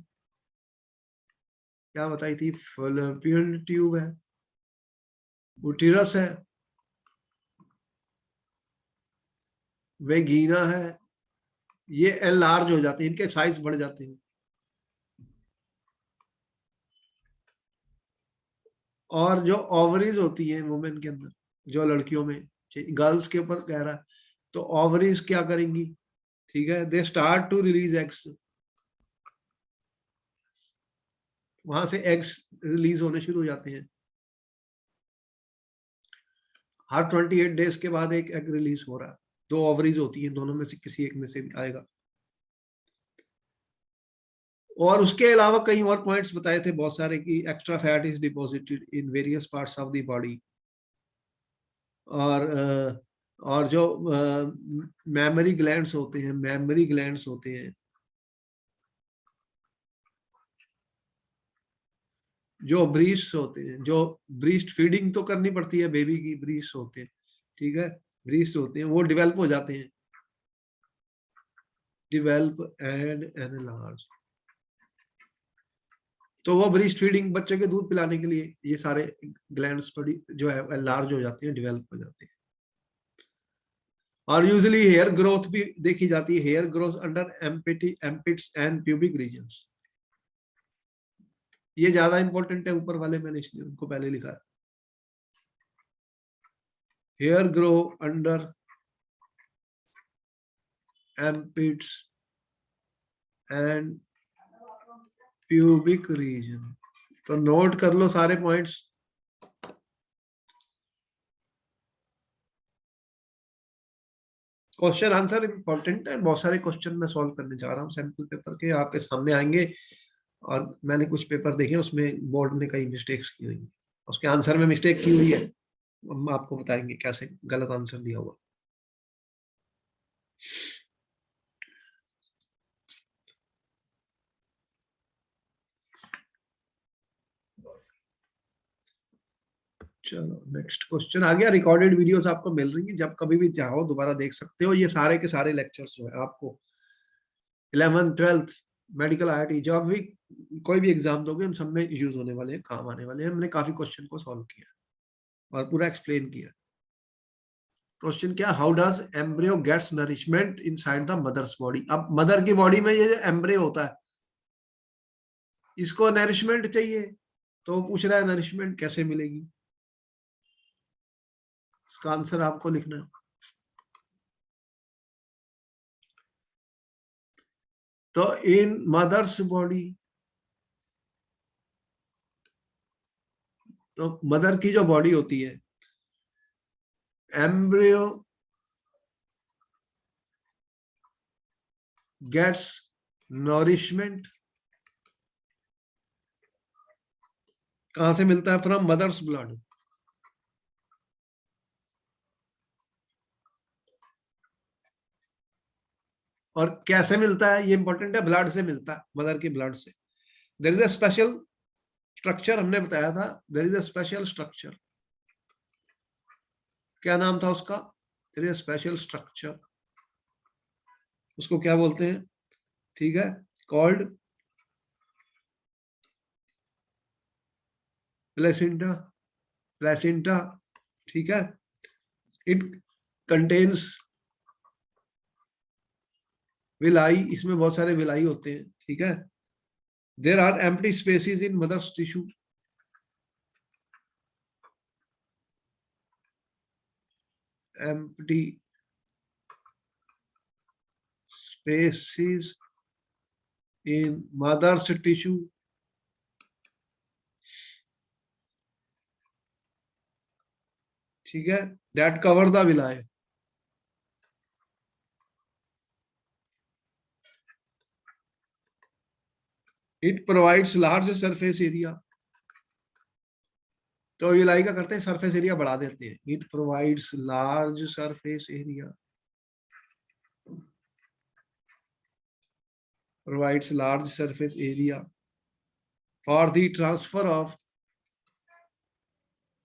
क्या बताई थी? फेलोपियन ट्यूब है, उटेरस है, वेगीना है, ये एनलार्ज हो जाते हैं, इनके साइज बढ़ जाते हैं। और जो ओवरीज होती है वुमेन के अंदर, जो लड़कियों में, गर्ल्स के ऊपर कह रहा है, तो ओवरीज क्या करेंगी? ठीक है, they start to release eggs, वहां से एग्स रिलीज होने शुरू हो जाते हैं। हर 28 डेज के बाद एक एग रिलीज हो रहा है। 2 ओवरीज होती है, दोनों में से किसी एक में से भी आएगा। और उसके अलावा कई और पॉइंट्स बताए थे बहुत सारे कि extra fat is deposited in various parts of the body. और जो मेमोरी ग्लैंड्स होते हैं, मेमोरी ग्लैंड्स होते हैं, जो ब्रीस्ट होते हैं, जो ब्रीस्ट फीडिंग तो करनी पड़ती है बेबी की, ब्रीस्ट होते हैं, ठीक है, ब्रीस्ट होते हैं, वो डेवलप हो जाते हैं, डेवलप एंड एनलार्ज। तो वो ब्रीस्ट फीडिंग, बच्चे के दूध पिलाने के लिए ये सारे ग्लैंड्स बड़ी जो है लार्ज हो जाते हैं, डेवलप हो जाते हैं। और यूजुअली हेयर ग्रोथ भी देखी जाती है, hair growth under armpits and pubic regions. ये ज्यादा इंपॉर्टेंट है, ऊपर वाले मैंने इसलिए उनको पहले लिखा है। Hair grow under armpits and pubic region. तो नोट कर लो सारे पॉइंट्स। क्वेश्चन आंसर इंपॉर्टेंट है, बहुत सारे क्वेश्चन मैं सॉल्व करने जा रहा हूँ सैंपल पेपर के, आपके सामने आएंगे। और मैंने कुछ पेपर देखे, उसमें बोर्ड ने कई मिस्टेक्स की हुई, उसके आंसर में मिस्टेक की हुई है, हम आपको बताएंगे कैसे गलत आंसर दिया हुआ। चलो नेक्स्ट क्वेश्चन आ गया। रिकॉर्डेड वीडियोस आपको मिल रही हैं, जब कभी भी चाहो दोबारा देख सकते हो। ये सारे के सारे लेक्चर्स जो है आपको 11th 12th मेडिकल IIT जब भी कोई भी एग्जाम दोगे, उन सब में यूज होने वाले हैं, काम आने वाले हैं। हमने काफी क्वेश्चन को सॉल्व किया और पूरा एक्सप्लेन किया। क्वेश्चन क्या? How does embryo gets nourishment inside the mother's body? अब मदर की बॉडी में ये जो एम्ब्रियो होता है, इसको नरिशमेंट चाहिए, तो पूछ रहा है नरिशमेंट कैसे मिलेगी। इसका आंसर आपको लिखना है। तो इन मदर्स बॉडी, तो मदर की जो बॉडी होती है, एम्ब्रियो गेट्स नरिशमेंट कहां से मिलता है? From mother's blood. और कैसे मिलता है ये इंपॉर्टेंट है, ब्लड से मिलता है, मदर की ब्लड से। There is a special structure, हमने बताया था, there is a special structure क्या नाम था उसका? देयर इज स्पेशल स्ट्रक्चर, उसको क्या बोलते हैं? ठीक है, कॉल्ड प्लेसेंटा, प्लेसेंटा, ठीक है। इट कंटेन्स विलाई, इसमें बहुत सारे विलाई होते हैं, ठीक है। There are empty spaces in mother's tissue, empty spaces in mother's tissue, ठीक है, that cover the villi. It provides large surface area, तो विलाई का करते हैं सरफेस एरिया बढ़ा देते हैं। It provides large surface area, provides large surface area for the transfer of,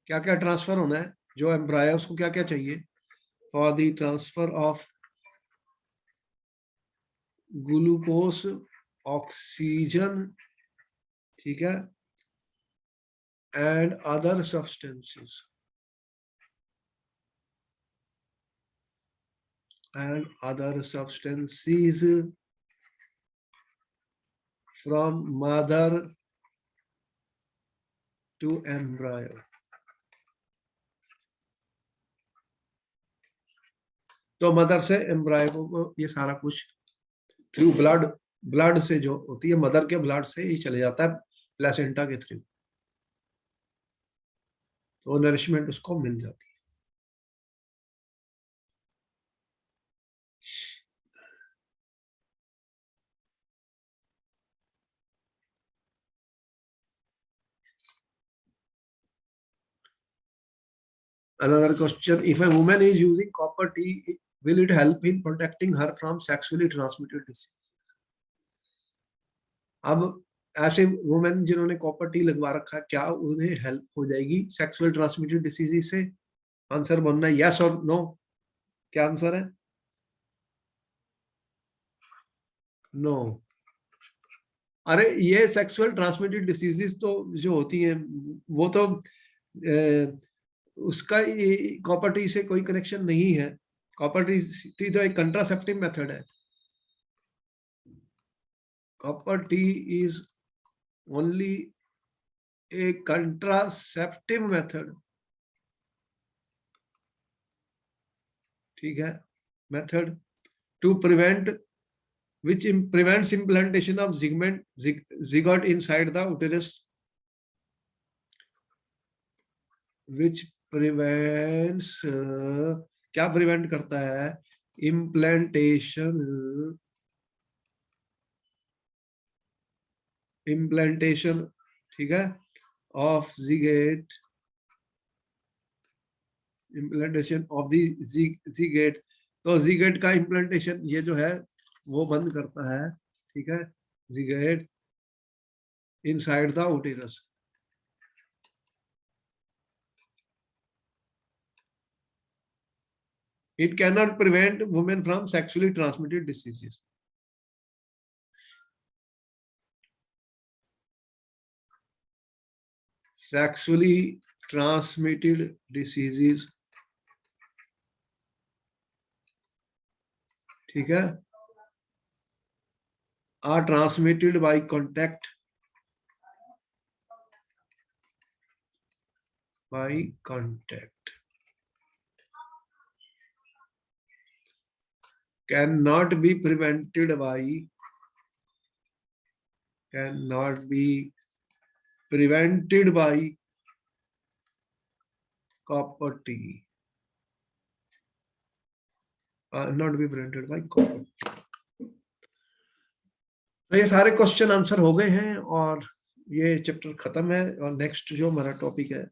क्या क्या ट्रांसफर होना है, जो एम्ब्रायो उसको क्या क्या चाहिए? For the transfer of glucose, oxygen, ठीक है, and other substances, and other substances from mother to embryo. तो मदर से एम्ब्रायो को ये सारा कुछ थ्रू ब्लड, ब्लड से जो होती है मदर के ब्लड से ही चले जाता है प्लेसेंटा के थ्रू, तो नरिशमेंट उसको मिल जाती है। Another question: if a woman is using copper tea, will it help in protecting her from sexually transmitted disease? अब ऐसे वुमेन जिन्होंने कॉपर टी लगवा रखा है, क्या उन्हें हेल्प हो जाएगी सेक्सुअल ट्रांसमिटेड डिसीज से? आंसर बनना है यस और नो। क्या आंसर है? नो। अरे ये सेक्सुअल ट्रांसमिटेड डिसीजेस तो जो होती हैं वो तो उसका कॉपर टी से कोई कनेक्शन नहीं है। कॉपर टी तो एक कंट्रासेप्टिव मेथड है। Copper T is only a contraceptive method, ठीक है, method to prevent which prevents implantation of zygote inside the uterus, which prevents क्या प्रिवेंट करता है? implantation ठीक है of zygote, implantation of the zygote, तो zygote का implantation ये जो है वो बंद करता है, ठीक है, zygote inside the uterus. It cannot prevent women from sexually transmitted diseases. Sexually transmitted diseases, ठीक है, are transmitted by contact, cannot be prevented by copper tea, not be prevented by copper. तो ये सारे क्वेश्चन आंसर हो गए हैं और ये चैप्टर खत्म है। और नेक्स्ट जो हमारा टॉपिक है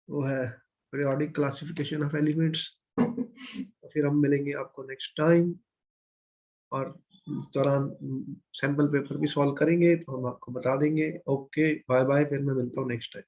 वो है पीरियोडिक क्लासिफिकेशन ऑफ एलिमेंट्स। तो फिर हम मिलेंगे आपको नेक्स्ट टाइम, और इस दौरान सैंपल पेपर भी सॉल्व करेंगे तो हम आपको बता देंगे। ओके, बाय बाय, फिर मैं मिलता हूँ नेक्स्ट टाइम।